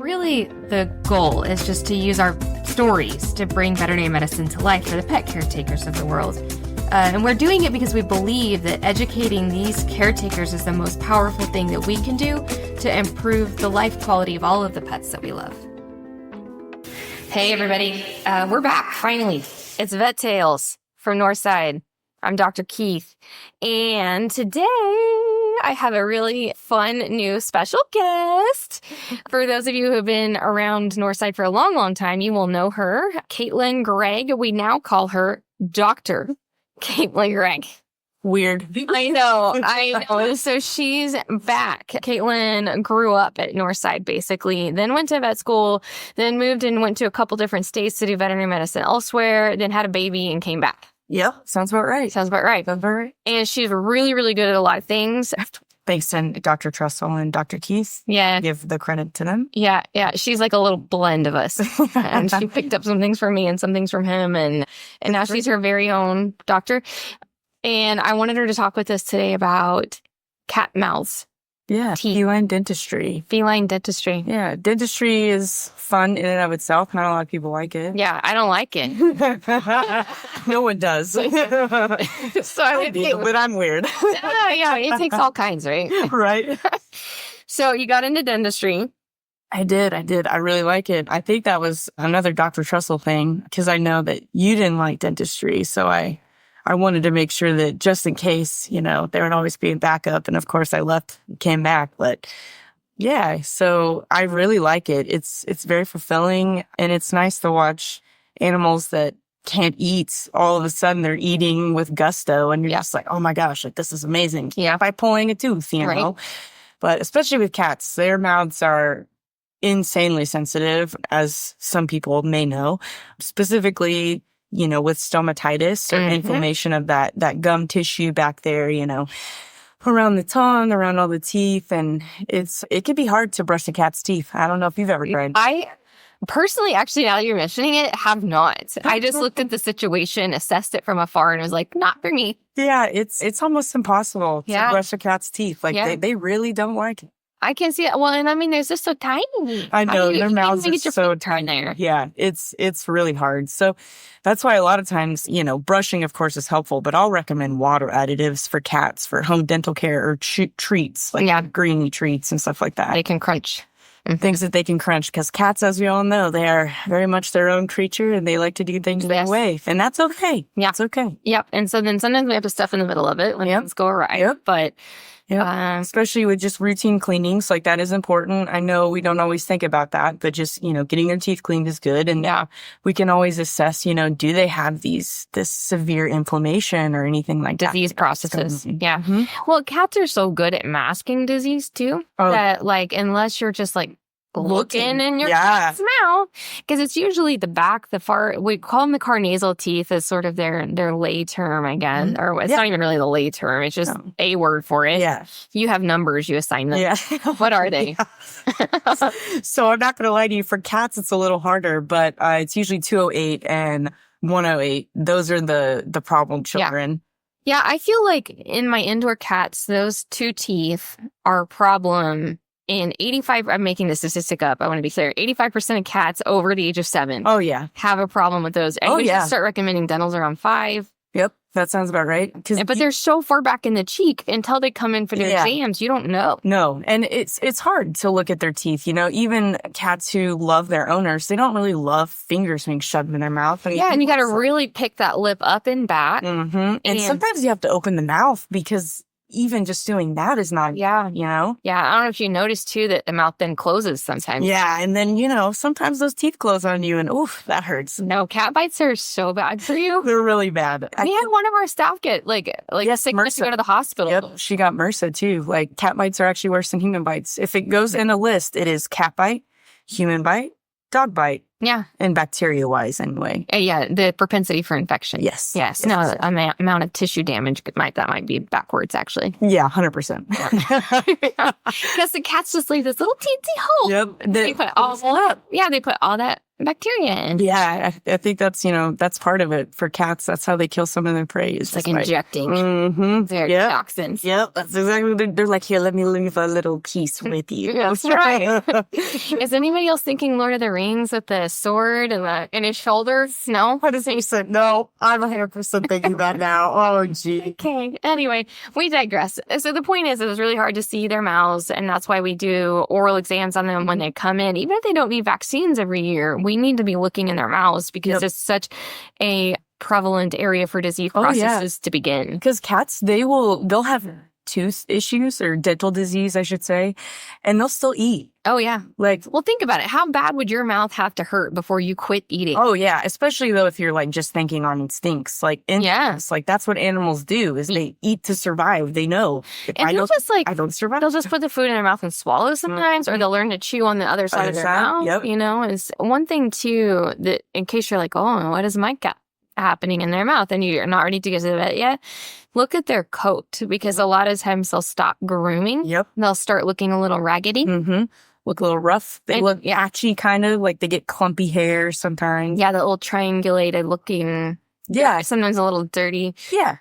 Really, the goal is just to use our stories to bring veterinary medicine to life for the pet caretakers of the world. And we're doing it because we believe that educating these caretakers is the most powerful thing that we can do to improve the life quality of all of the pets that we love. Hey, everybody. We're back, finally. It's Vet Tales from Northside. I'm Dr. Keith. And today I have a really fun new special guest. For those of you who have been around Northside for a long, long time, you will know her, Kaitlyn Gregg. We now call her Dr. Kaitlyn Gregg. Weird. I know. So she's back. Kaitlyn grew up at Northside, basically, then went to vet school, then moved and went to a couple different states to do veterinary medicine elsewhere, then had a baby and came back. Yeah, sounds about right. Sounds about right. And she's really, really good at a lot of things. Thanks to Dr. Trussell and Dr. Keith. Yeah. Give the credit to them. Yeah. She's like a little blend of us. And she picked up some things from me and some things from him. And now she's her very own doctor. And I wanted her to talk with us today about cat mouths. Yeah, teeth. Feline Dentistry. Feline Dentistry. Yeah, dentistry is fun in and of itself. Not a lot of people like it. Yeah, I don't like it. No one does. So I do, but I'm weird. Yeah, it takes all kinds, right? Right. So you got into dentistry. I did. I really like it. I think that was another Dr. Trussell thing because I know that you didn't like dentistry. So I wanted to make sure that just in case, there would always be a backup. And of course I left and came back. But yeah, so I really like it. It's very fulfilling and it's nice to watch animals that can't eat. All of a sudden they're eating with gusto and you're just like, oh my gosh, like this is amazing. Yeah. By pulling a tooth, Right. But especially with cats, their mouths are insanely sensitive, as some people may know, specifically with stomatitis or inflammation of that gum tissue back there, around the tongue, around all the teeth. And it can be hard to brush a cat's teeth. I don't know if you've ever tried. I personally, actually, now that you're mentioning it, have not. I just looked at the situation, assessed it from afar, and was like, not for me. Yeah, it's almost impossible to brush a cat's teeth. Like they really don't like it. I can see it. Well, and I mean, they're just so tiny. I know, their mouths are so tiny. There. Yeah, it's really hard. So that's why a lot of times, brushing, of course, is helpful, but I'll recommend water additives for cats for home dental care or treats, like greeny treats and stuff like that. They can crunch. Things that they can crunch, because cats, as we all know, they are very much their own creature and they like to do things their way. And that's okay. Yeah. It's okay. Yep. And so then sometimes we have to stuff in the middle of it when things go awry. Yep. But especially with just routine cleanings, like that is important. I know we don't always think about that, but just, getting their teeth cleaned is good. And we can always assess, do they have this severe inflammation or anything like that? Disease processes. Yeah. Mm-hmm. Well, cats are so good at masking disease too, that unless you're just looking in your cat's mouth, because it's usually the back, we call them the carnasal teeth as sort of their lay term, I guess, or it's not even really the lay term, it's just a word for it. Yeah. You have numbers, you assign them. Yeah. What are they? So I'm not going to lie to you, for cats it's a little harder, but it's usually 208 and 108. Those are the problem children. Yeah, I feel like in my indoor cats, those two teeth are a problem. In 85, I'm making the statistic up, I want to be clear, 85% of cats over the age of 7 have a problem with those. And we should start recommending dentals around 5. Yep, that sounds about right. But they're so far back in the cheek until they come in for their exams, you don't know. No, and it's hard to look at their teeth. Even cats who love their owners, they don't really love fingers being shoved in their mouth. And you got to really pick that lip up and back. Mm-hmm. And sometimes you have to open the mouth because even just doing that is not, Yeah, I don't know if you notice, too, that the mouth then closes sometimes. Yeah, and then, sometimes those teeth close on you, and oof, that hurts. No, cat bites are so bad for you. They're really bad. We had one of our staff get, sickness to go to the hospital. Yep, she got MRSA, too. Cat bites are actually worse than human bites. If it goes in a list, it is cat bite, human bite, dog bite. Yeah. And bacteria-wise, anyway. The propensity for infection. Yes. No, the amount of tissue damage might be backwards, actually. Yeah, 100%. Because the cats just leave this little teensy hole. Yep. They put all that bacteria in. Yeah, I think that's, that's part of it. For cats, that's how they kill some of their prey. It's like injecting their toxins. Yep, that's exactly what they're like, here, let me leave a little piece with you. That's right. Is anybody else thinking Lord of the Rings with the sword and his shoulders? No? What is he said? No, I'm 100% thinking that now. Oh, gee. Okay. Anyway, we digress. So the point is, it was really hard to see their mouths, and that's why we do oral exams on them when they come in. Even if they don't need vaccines every year, we need to be looking in their mouths because it's such a prevalent area for disease processes to begin. Because cats, they'll have tooth issues or dental disease, I should say, and they'll still eat. Oh, yeah. Like, well, think about it. How bad would your mouth have to hurt before you quit eating? Oh, yeah. Especially, though, if you're, like, just thinking on instincts. Like, like, that's what animals do, is they eat to survive. They know. And they'll just, like, I don't survive. They'll just put the food in their mouth and swallow sometimes, or they'll learn to chew on the other side of their mouth. Yep. Is one thing, too, that in case you're like, oh, what is my cat happening in their mouth and you're not ready to get to the vet yet, look at their coat, because a lot of times they'll stop grooming. Yep. They'll start looking a little raggedy. Mm-hmm. Look a little rough. They look patchy, kind of like they get clumpy hair sometimes. Yeah, the little triangulated looking. Yeah. Sometimes a little dirty. Yeah.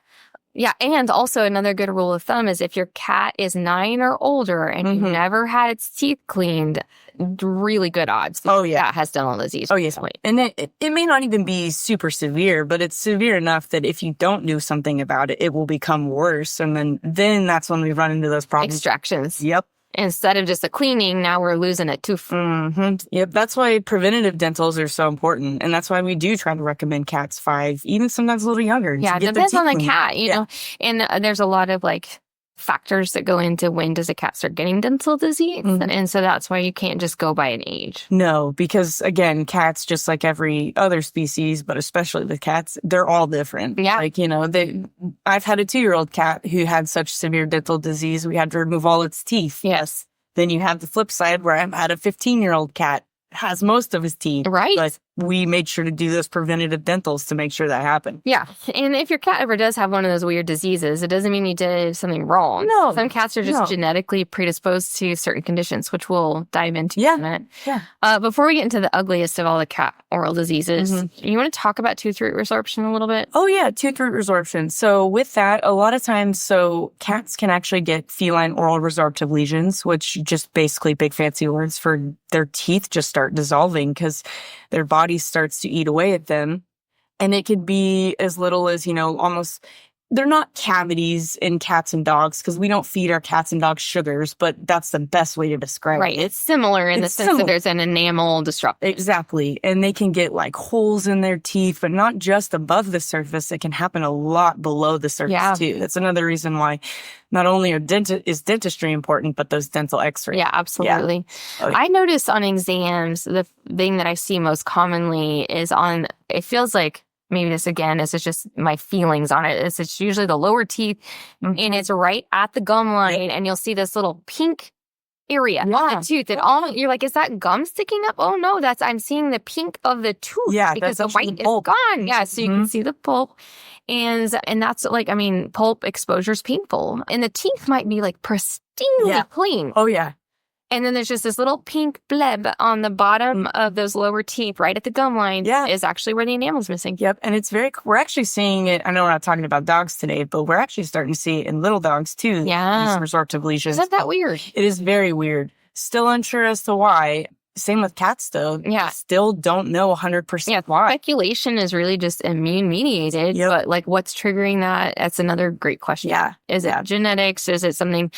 Yeah, and also another good rule of thumb is if your cat is 9 or older and you've never had its teeth cleaned, really good odds. Oh, yeah. That has dental disease. Oh, yes. And it may not even be super severe, but it's severe enough that if you don't do something about it, it will become worse. And then that's when we run into those problems. Extractions. Yep. Instead of just a cleaning, now we're losing a tooth. Yep, that's why preventative dentals are so important. And that's why we do try to recommend cats 5, even sometimes a little younger. Yeah, it depends on the cat, you know. And there's a lot of, like, factors that go into when does a cat start getting dental disease. And so that's why you can't just go by an age. No, because, again, cats, just like every other species, but especially the cats, they're all different. Yeah. Like, I've had a 2-year-old cat who had such severe dental disease, we had to remove all its teeth. Yes. Then you have the flip side where I've had a 15-year-old cat has most of his teeth. Right. But we made sure to do those preventative dentals to make sure that happened. Yeah. And if your cat ever does have one of those weird diseases, it doesn't mean you did something wrong. No. Some cats are just genetically predisposed to certain conditions, which we'll dive into in a minute. Yeah. Before we get into the ugliest of all the cat oral diseases, you want to talk about tooth root resorption a little bit? Oh, yeah. Tooth root resorption. So with that, a lot of times, cats can actually get feline oral resorptive lesions, which just basically big fancy words for their teeth just start dissolving because their body starts to eat away at them. And it could be as little as, almost, they're not cavities in cats and dogs because we don't feed our cats and dogs sugars, but that's the best way to describe it. Right. It's similar in the sense that there's an enamel disruptor. Exactly. And they can get like holes in their teeth, but not just above the surface. It can happen a lot below the surface too. That's another reason why not only is dentistry important, but those dental x-rays. Yeah, absolutely. Yeah. I notice on exams, the thing that I see most commonly is it feels like, maybe this again, is just my feelings on it. It's usually the lower teeth and it's right at the gum line and you'll see this little pink area of the tooth and you're like, is that gum sticking up? Oh no, I'm seeing the pink of the tooth because the white is gone. Yeah, so you can see the pulp. And that's pulp exposure is painful. And the teeth might be like pristinely clean. Oh yeah. And then there's just this little pink bleb on the bottom of those lower teeth, right at the gum line, is actually where the enamel's missing. Yep. And we're actually seeing it. I know we're not talking about dogs today, but we're actually starting to see it in little dogs too. Yeah. These resorptive lesions. Isn't that weird? It is very weird. Still unsure as to why. Same with cats, though. Yeah. Still don't know 100% why. Speculation is really just immune mediated. But what's triggering that? That's another great question. Yeah. Is it genetics? Is it something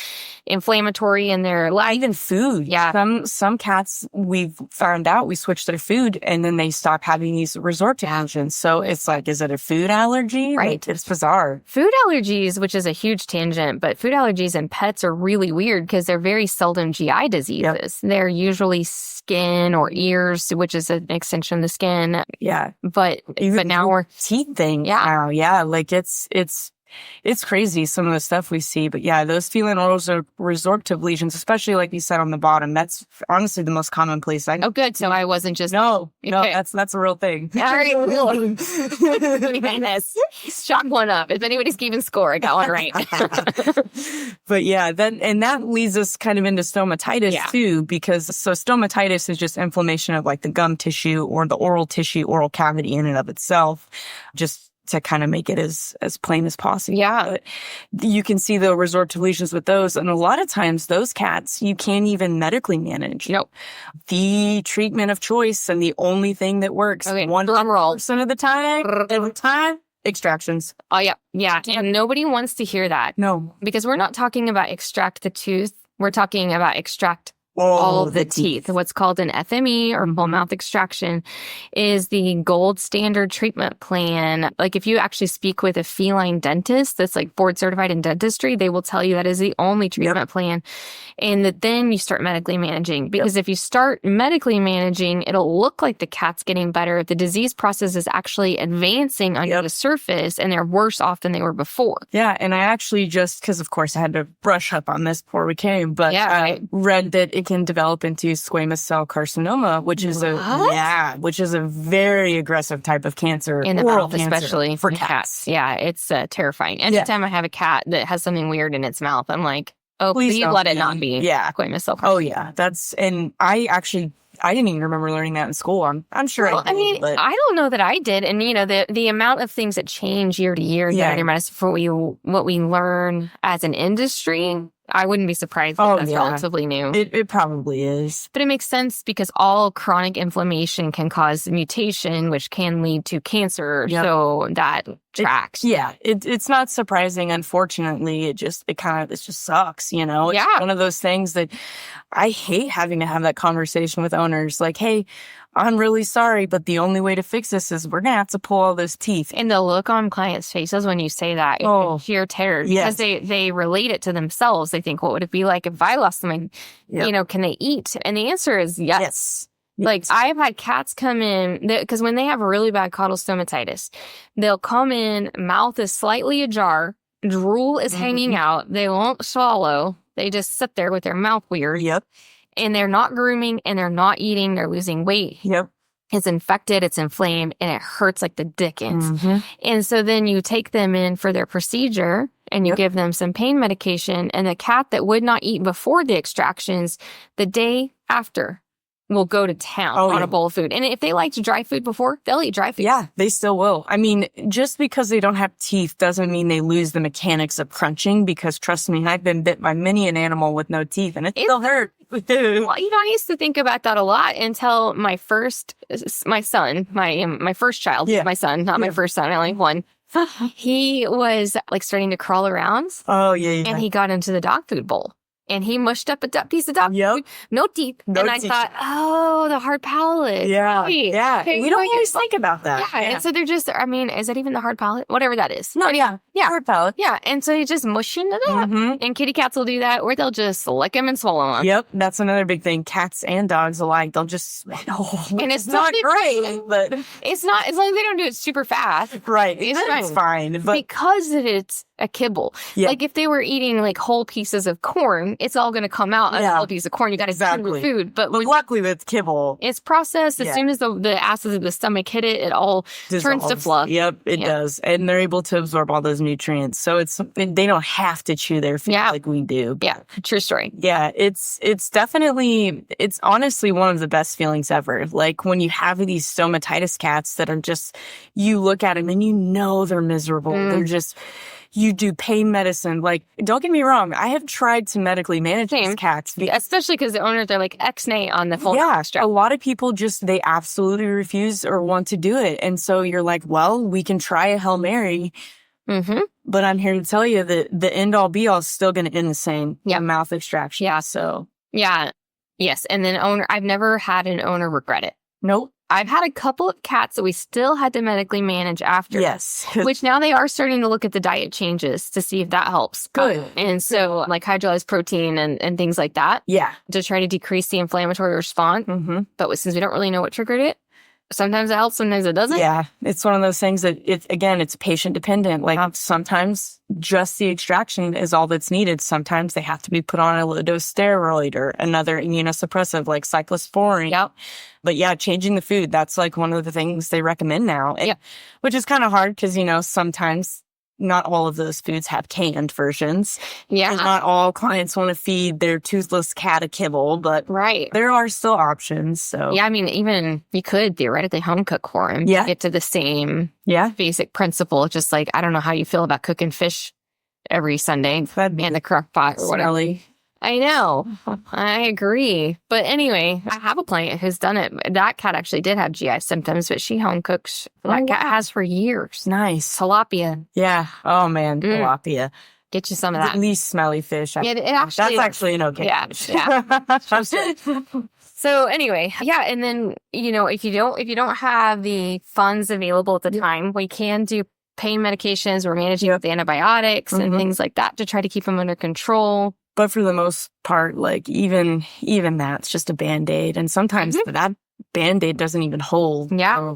inflammatory in their life? Even food. Yeah. Some cats, we've found out, we switch their food and then they stop having these resorptive lesions. So it's like, is it a food allergy? Right. Like, it's bizarre. Food allergies, which is a huge tangent, but food allergies in pets are really weird because they're very seldom GI diseases. They're usually skin or ears, which is an extension of the skin. Yeah. But now we're teeth thing. Yeah. Yeah. Like it's It's crazy, some of the stuff we see. But yeah, those feline oral resorptive lesions, especially like you said on the bottom, that's honestly the most common place. Oh, good. So I wasn't just... No, Okay. that's a real thing. All right. Goodness. Chalk one up. If anybody's keeping score, I got one right. But yeah, that leads us kind of into stomatitis too, because stomatitis is just inflammation of like the gum tissue or the oral tissue, oral cavity in and of itself, just to kind of make it as plain as possible. Yeah. But you can see the resorptive lesions with those. And a lot of times those cats, you can't even medically manage. Nope. The treatment of choice and the only thing that works 1% of the time, every time, extractions. Oh, yeah. Yeah. And nobody wants to hear that. No. Because we're not talking about extract the tooth. We're talking about extract all of the teeth. What's called an FME or full mouth extraction is the gold standard treatment plan. Like if you actually speak with a feline dentist that's like board certified in dentistry, they will tell you that is the only treatment plan. And that then you start medically managing. Because if you start medically managing, it'll look like the cat's getting better. The disease process is actually advancing under the surface and they're worse off than they were before. Yeah. And I actually just, because of course I had to brush up on this before we came, but I read that it can develop into squamous cell carcinoma, which is a very aggressive type of cancer. In the mouth, especially for cats. Yeah, it's terrifying. Anytime I have a cat that has something weird in its mouth, I'm like, oh, please let it not be squamous cell carcinoma. Oh, yeah. And I didn't even remember learning that in school. I'm sure I did. But I don't know that I did. And, the amount of things that change year to year in veterinary medicine for what we learn as an industry, I wouldn't be surprised if that's relatively new. It probably is. But it makes sense because all chronic inflammation can cause mutation, which can lead to cancer. So that tracks. It's not surprising. Unfortunately, it just sucks, It's one of those things that I hate having to have that conversation with owners. Like, hey, I'm really sorry, but the only way to fix this is we're going to have to pull all those teeth. And the look on clients' faces when you say that, sheer terror. Because they relate it to themselves. They think, what would it be like if I lost them? Can they eat? And the answer is yes. Like, I've had cats come in, because when they have a really bad caudal stomatitis, they'll come in, mouth is slightly ajar, drool is hanging out, they won't swallow, they just sit there with their mouth weird. And they're not grooming and they're not eating, they're losing weight. It's infected, it's inflamed, and it hurts like the dickens. And so then you take them in for their procedure and you give them some pain medication, and the cat that would not eat before the extractions, the day after will go to town on a bowl of food. And if they liked dry food before, they'll eat dry food. Yeah, they still will. I mean, just because they don't have teeth doesn't mean they lose the mechanics of crunching, because trust me, I've been bit by many an animal with no teeth and it still hurt. Well, I used to think about that a lot until my first child, my son, not my first son, I only have one. He was like starting to crawl around. And he got into the dog food bowl. And he mushed up a piece of dog food, no teeth. I thought, the hard palate. Yeah. We don't always think about that. And so they're just, is it even the hard palate? Whatever that is. No, hard palate. Yeah. And so he's just mushing it up. And kitty cats will do that, or they'll just lick them and swallow them. Yep. That's another big thing. Cats and dogs alike, they'll just, and it's not great, but it's not, as long as they don't do it super fast. Right. It's fine. But because it's a kibble. Like if they were eating like whole pieces of corn, it's all going to come out as a whole piece of corn. You got to chew the food. But luckily with kibble, it's processed. As soon as the acids of the stomach hit it, it all turns to fluff. Yep, it does. And they're able to absorb all those nutrients. So they don't have to chew their food like we do. Yeah, true story. Yeah, it's honestly one of the best feelings ever. Like when you have these stomatitis cats that are just, you look at them and they're miserable. They're just, you do pain medicine. Like, don't get me wrong, I have tried to medically manage these cats. Especially because the owners are like X-nay on the full a lot of people they absolutely refuse or want to do it. And so you're like, well, we can try a Hail Mary. But I'm here to tell you that the end all be all is still going to end the same. Mouth extraction. Yes. And then I've never had an owner regret it. Nope. I've had a couple of cats that we still had to medically manage after. Yes. Which now they are starting to look at the diet changes to see if that helps. Good. And so like hydrolyzed protein and things like that. Yeah. To try to decrease the inflammatory response. But since we don't really know what triggered it, sometimes it helps, sometimes it doesn't. Yeah, it's one of those things that it's patient dependent. Like sometimes just the extraction is all that's needed. Sometimes they have to be put on a low dose steroid or another immunosuppressive like cyclosporine. Yep. But yeah, changing the food, that's like one of the things they recommend now. Yeah. Which is kind of hard because, sometimes not all of those foods have canned versions. Yeah. And not all clients want to feed their toothless cat a kibble, but Right. there are still options. So Yeah, I mean, even you could theoretically home cook for him. Yeah. Get to the same yeah, basic principle. Just like, I don't know how you feel about cooking fish every Sunday that'd be in the crock pot or whatever. smelly. I know. I agree. But anyway, I have a client who's done it. That cat actually did have GI symptoms, but she home cooks. That cat has for years. Nice. Tilapia. Yeah. Oh man, tilapia. Get you some of The that. least smelly fish. Yeah, it actually That's actually an okay Yeah. fish. Yeah. So anyway, yeah, and then if you don't have the funds available at the time, we can do pain medications. We're managing with antibiotics and things like that to try to keep them under control. But for the most part, like even that's just a Band-Aid. And sometimes that Band-Aid doesn't even hold. Yeah.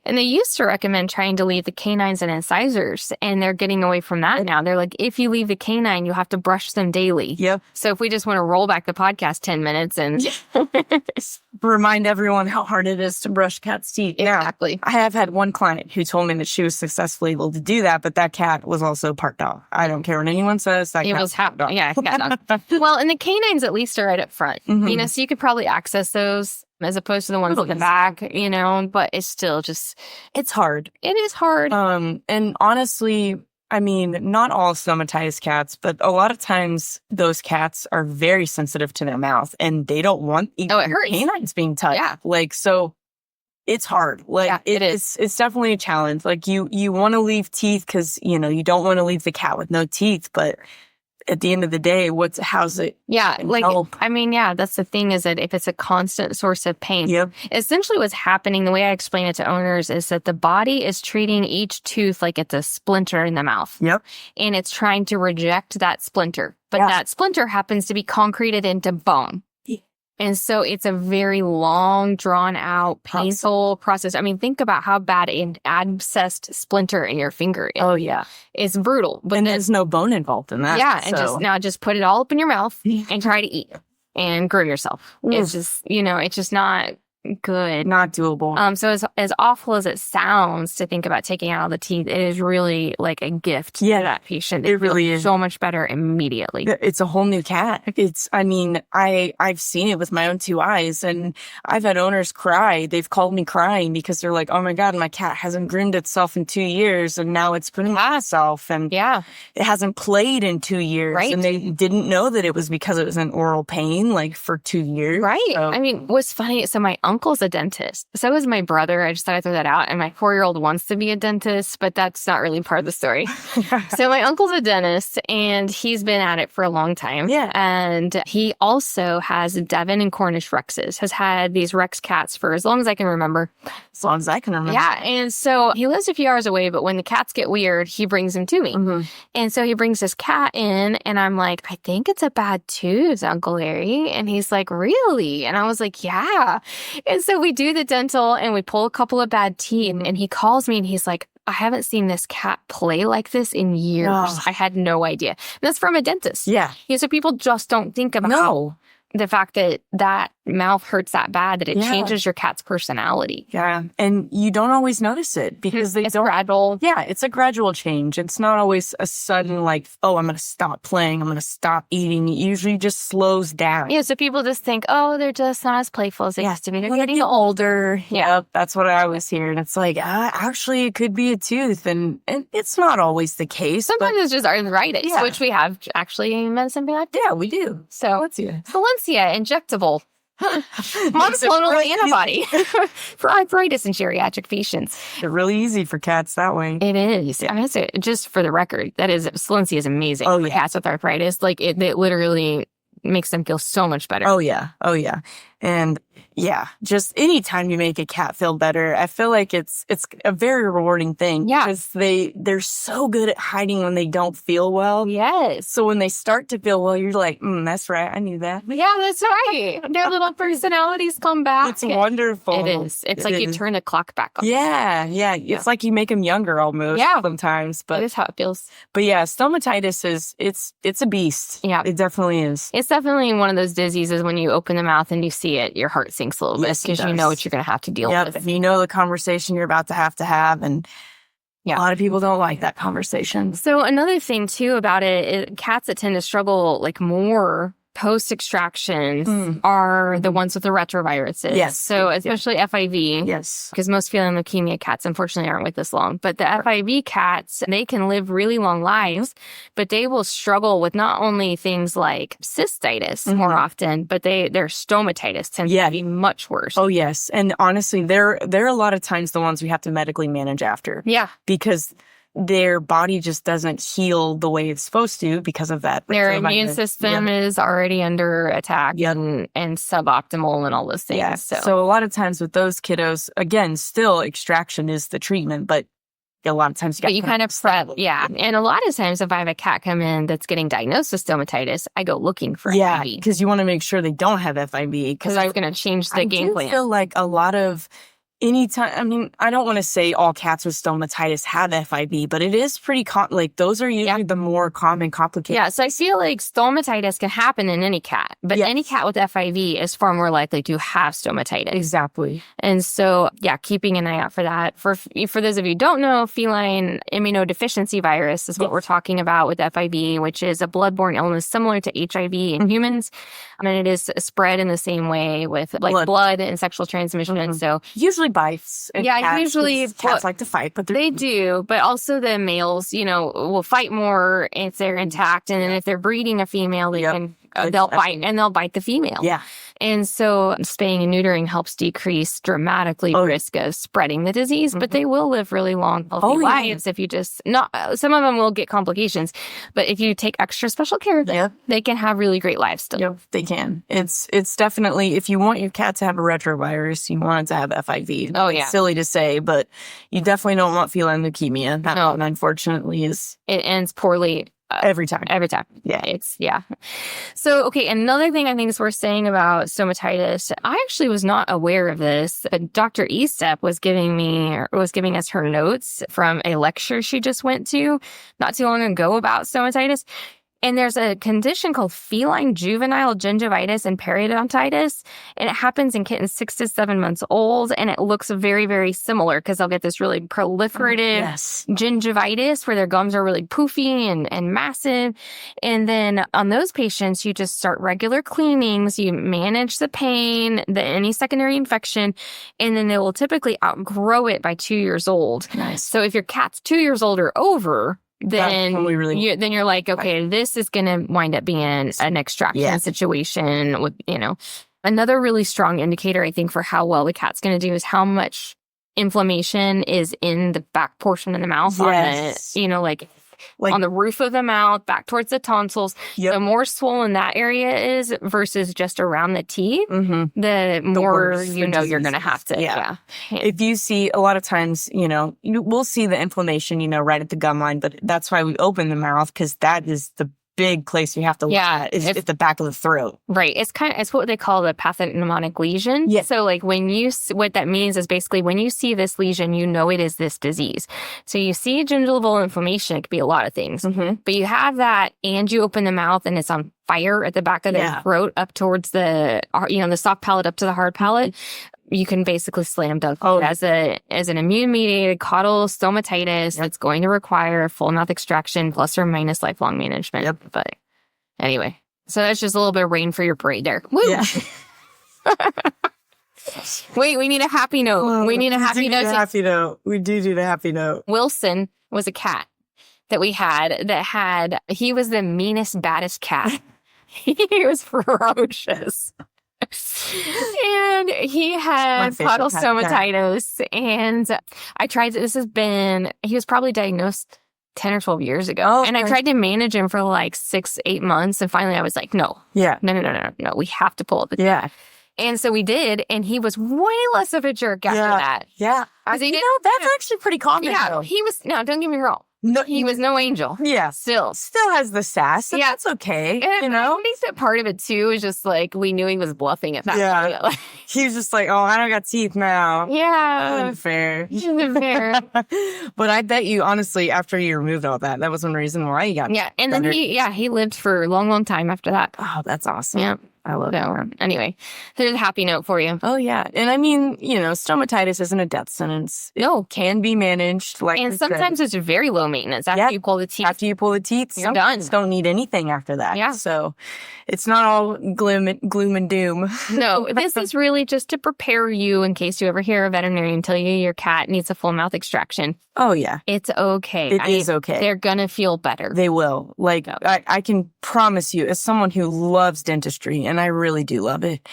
And they used to recommend trying to leave the canines and incisors, and they're getting away from that now. They're like, if you leave the canine, you have to brush them daily. Yep. So if we just want to roll back the podcast 10 minutes and remind everyone how hard it is to brush cats' teeth. Exactly. Now, I have had one client who told me that she was successfully able to do that, but that cat was also part dog. I don't care what anyone says. That it cat was cat dog. Yeah, cat dog. Well, and the canines at least are right up front. So you could probably access those as opposed to the ones in the back, but it's still just... It's hard. It is hard. And honestly, I mean, not all stomatitis cats, but a lot of times those cats are very sensitive to their mouth and they don't want it hurts. canines being touched. Yeah. Like, so it's hard. Like, yeah, it is. It's definitely a challenge. Like, you want to leave teeth because, you don't want to leave the cat with no teeth, but at the end of the day, how's it? Yeah, like, help? I mean, yeah, that's the thing is that if it's a constant source of pain, essentially what's happening, the way I explain it to owners is that the body is treating each tooth like it's a splinter in the mouth. Yep. And it's trying to reject that splinter. But that splinter happens to be concreted into bone. And so it's a very long, drawn-out, painful process. I mean, think about how bad an abscessed splinter in your finger is. Oh, yeah. It's brutal. But and there's no bone involved in that. Yeah, so. and just put it all up in your mouth and try to eat and grow yourself. It's just, it's just not good. Not doable. So as awful as it sounds to think about taking out all the teeth, it is really like a gift to that patient. It really is so much better immediately. It's a whole new cat. I've seen it with my own two eyes, and I've had owners cry. They've called me crying because they're like, oh my God, my cat hasn't groomed itself in 2 years and now it's putting itself, and it hasn't played in 2 years. Right. And they didn't know that it was because it was an oral pain, like for 2 years. Right. So. I mean, what's funny, so my uncle's a dentist. So is my brother. I just thought I'd throw that out. And my 4-year-old wants to be a dentist, but that's not really part of the story. So my uncle's a dentist and he's been at it for a long time. Yeah. And he also has Devon and Cornish Rexes, has had these Rex cats for as long as I can remember. As long as I can remember. Yeah. And so he lives a few hours away, but when the cats get weird, he brings them to me. And so he brings this cat in and I'm like, I think it's a bad tooth, Uncle Larry. And he's like, really? And I was like, yeah. And so we do the dental and we pull a couple of bad teeth and he calls me and he's like, I haven't seen this cat play like this in years. I had no idea. And that's from a dentist. Yeah. So people just don't think about the fact that that mouth hurts that bad that it changes your cat's personality. Yeah. And you don't always notice it because it's gradual. Yeah, it's a gradual change. It's not always a sudden like, oh, I'm going to stop playing. I'm going to stop eating. It usually just slows down. Yeah, so people just think, oh, they're just not as playful as they used to be. They're getting older. Yeah, that's what I always hear. And it's like, actually, it could be a tooth. And it's not always the case. Sometimes it's just arthritis, which we have actually in medicine being like that. Yeah, we do. So Valencia injectable. Monoclonal antibody for arthritis in geriatric patients. It's really easy for cats that way. It is. Yeah. I mean, just for the record, Valencia is amazing for cats with arthritis. Like it literally makes them feel so much better. Oh yeah. And Yeah. Just anytime you make a cat feel better, I feel like it's a very rewarding thing. Yeah. Because they're so good at hiding when they don't feel well. Yes. So when they start to feel well, you're like, that's right. I knew that. Yeah, that's right. Their little personalities come back. It's wonderful. It is. It's like you turn the clock back on. Yeah. It's like you make them younger almost sometimes. But that is how it feels. But yeah, stomatitis it's a beast. Yeah. It definitely is. It's definitely one of those diseases when you open the mouth and you see it, your heart sinks a little bit because you know what you're going to have to deal with. And you know the conversation you're about to have, and a lot of people don't like that conversation. So another thing too about it is cats that tend to struggle like more post-extractions are the ones with the retroviruses. Yes. So especially FIV. Yes. Because most feline leukemia cats, unfortunately, aren't with this long. But the FIV cats, they can live really long lives, but they will struggle with not only things like cystitis more often, but their stomatitis tends to be much worse. Oh, yes. And honestly, they're a lot of times the ones we have to medically manage after. Yeah. Because their body just doesn't heal the way it's supposed to because of that. Their immune system is already under attack and suboptimal and all those things. Yeah. So a lot of times with those kiddos, again, still extraction is the treatment, but a lot of times you kind of prep. Yeah. And a lot of times if I have a cat come in that's getting diagnosed with stomatitis, I go looking for FIV. Because you want to make sure they don't have FIV. Because I was going to change the game plan. I feel like a lot of anytime, I mean, I don't want to say all cats with stomatitis have FIV, but it is pretty like those are usually the more common complications. Yeah, so I feel like stomatitis can happen in any cat, but any cat with FIV is far more likely to have stomatitis. Exactly. And so, keeping an eye out for that. For those of you who don't know, feline immunodeficiency virus is what we're talking about with FIV, which is a bloodborne illness similar to HIV in humans. And it is spread in the same way with like blood and sexual transmission. So usually bites. Usually cats like to fight, but they do. But also the males, will fight more if they're intact, and then if they're breeding a female, they'll bite the female. Yeah. And so spaying and neutering helps decrease dramatically risk of spreading the disease, but they will live really long, healthy lives if you just some of them will get complications, but if you take extra special care of them, they can have really great lives still. Yep, they can. It's definitely, if you want your cat to have a retrovirus, you want it to have FIV. Oh, yeah. It's silly to say, but you definitely don't want feline leukemia. That one, unfortunately, it ends poorly. Every time. Yeah. So, okay, another thing I think is worth saying about stomatitis, I actually was not aware of this, but Dr. Estep was giving us her notes from a lecture she just went to not too long ago about stomatitis. And there's a condition called feline juvenile gingivitis and periodontitis. And it happens in kittens 6 to 7 months old. And it looks very, very similar because they'll get this really proliferative gingivitis where their gums are really poofy and massive. And then on those patients, you just start regular cleanings. You manage the pain, any secondary infection, and then they will typically outgrow it by 2 years old. Nice. So if your cat's 2 years old or over, then you're like, okay, this is going to wind up being an extraction situation with, Another really strong indicator, I think, for how well the cat's going to do is how much inflammation is in the back portion of the mouth on the roof of the mouth, back towards the tonsils. The more swollen that area is versus just around the teeth, the more you're going to have to. If you see, a lot of times, we'll see the inflammation, right at the gum line, but that's why we open the mouth, because that is the big place you have to look at is at the back of the throat. Right. It's what they call the pathognomonic lesion. Yeah. So like what that means is basically when you see this lesion, it is this disease. So you see gingival inflammation, it could be a lot of things, but you have that and you open the mouth and it's on fire at the back of the throat up towards the soft palate up to the hard palate. You can basically slam dunk as an immune-mediated caudal stomatitis that's going to require full mouth extraction plus or minus lifelong management. Yep. But anyway, so that's just a little bit of rain for your parade there. Woo! Yeah. Wait, we need a happy note. We need a happy note. We do the happy note. Wilson was a cat that we had he was the meanest, baddest cat. He was ferocious. And he had caudal stomatitis, and I tried. He was probably diagnosed 10 or 12 years ago, and I tried to manage him for like 6-8 months, and finally I was like, no, we have to pull it. And so we did, and he was way less of a jerk after that. Yeah. That's actually pretty common. Yeah, though. he was, now don't get me wrong. No, He was no angel. Yeah. Still. Still has the sass. And that's okay. And I think that part of it too is just like we knew he was bluffing at that point. He was just like, oh, I don't got teeth now. Yeah. Unfair. Unfair. But I bet you, honestly, after you removed all that, that was one reason why you got And then he lived for a long, long time after that. Oh, that's awesome. Yeah. I love that. Anyway, there's a happy note for you. Oh, yeah. And I mean, stomatitis isn't a death sentence. No. It can be managed. And sometimes it's very low maintenance. After you pull the teeth. After you pull the teeth, you're done. Don't need anything after that. Yeah. So it's not all gloom and doom. No, this is really just to prepare you in case you ever hear a veterinarian tell you your cat needs a full mouth extraction. Oh, yeah. It's okay. It is okay. They're going to feel better. They will. Like, I can promise you, as someone who loves dentistry, and I really do love it,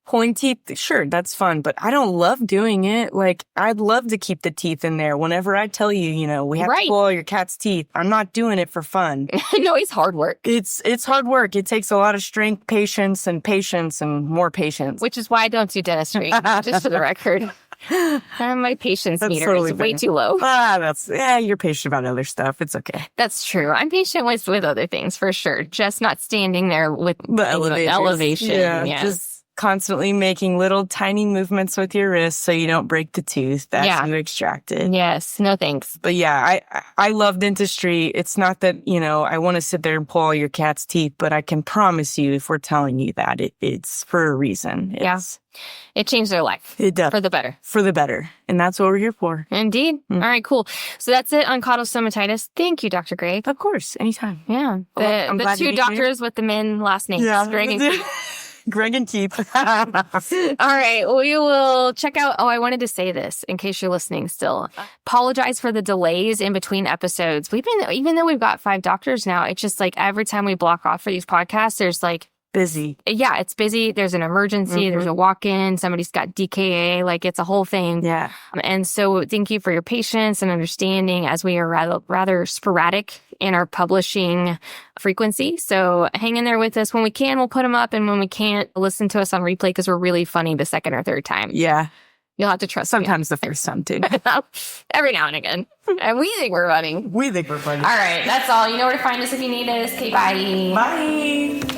pulling teeth, sure, that's fun, but I don't love doing it. Like, I'd love to keep the teeth in there. Whenever I tell you, we have to pull all your cat's teeth, I'm not doing it for fun. No, it's hard work. It's hard work. It takes a lot of strength, patience, and more patience. Which is why I don't do dentistry, just for the record. My patience meter is way too low. You're patient about other stuff. It's okay. That's true. I'm patient with other things for sure. Just not standing there with the elevation. Yeah, yes. Just constantly making little tiny movements with your wrist so you don't break the tooth that's you extracted. Yes. No thanks. But yeah, I love dentistry. It's not that, I want to sit there and pull all your cat's teeth, but I can promise you, if we're telling you that, it's for a reason. It changed their life. It does. For the better. For the better. And that's what we're here for. Indeed. All right, cool. So that's it on caudal stomatitis. Thank you, Dr. Gregg. Of course. Anytime. Yeah. The two doctors with the men last names. Yeah. Gregg and Keith. Greg and Keith. All right. We will check out. Oh, I wanted to say this in case you're listening still. Apologize for the delays in between episodes. Even though we've got 5 doctors now, it's just like every time we block off for these podcasts, there's like, busy. Yeah, it's busy. There's an emergency. There's a walk-in. Somebody's got DKA. Like, it's a whole thing. Yeah. And so thank you for your patience and understanding as we are rather sporadic in our publishing frequency. So hang in there with us. When we can, we'll put them up. And when we can't, listen to us on replay because we're really funny the second or third time. Yeah. You'll have to trust Sometimes the first time, too. Every now and again. And we think we're funny. We think we're funny. All right. That's all. You know where to find us if you need us. Okay, bye. Bye.